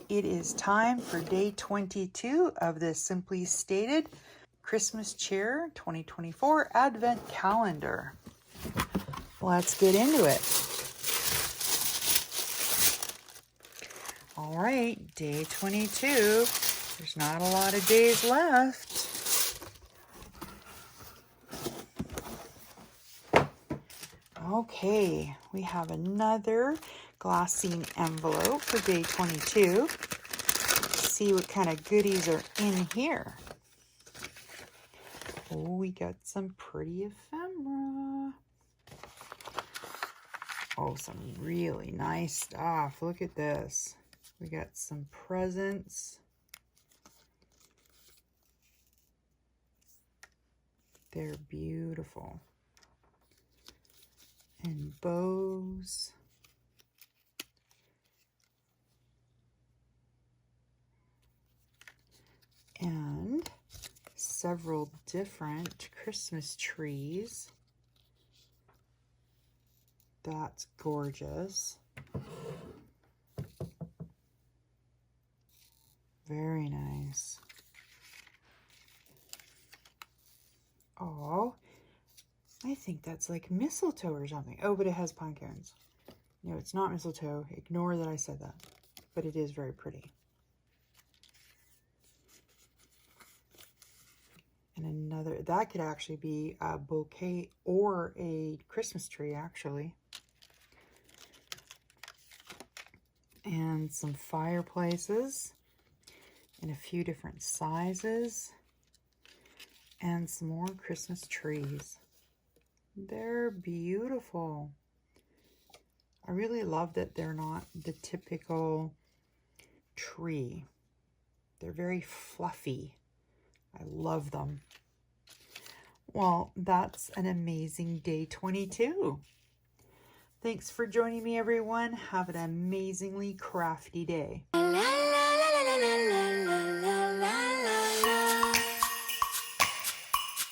it is time for day 22 of the Simply Stated Christmas Cheer 2024 Advent Calendar. Let's get into it. All right, day 22. There's not a lot of days left. Okay, we have another glassine envelope for day 22. Let's see what kind of goodies are in here. Oh, we got some pretty ephemera. Oh, some really nice stuff. Look at this. We got some presents. They're beautiful. And bows. And several different Christmas trees. That's gorgeous. Very nice. Oh, I think that's like mistletoe or something. Oh, but it has pine cones. No, it's not mistletoe. Ignore that I said that. But it is very pretty. And another, that could actually be a bouquet or a Christmas tree, actually. And some fireplaces in a few different sizes. And some more Christmas trees. They're beautiful. I really love that they're not the typical tree. They're very fluffy. I love them. Well, that's an amazing day 22. Thanks for joining me, everyone. Have an amazingly crafty day.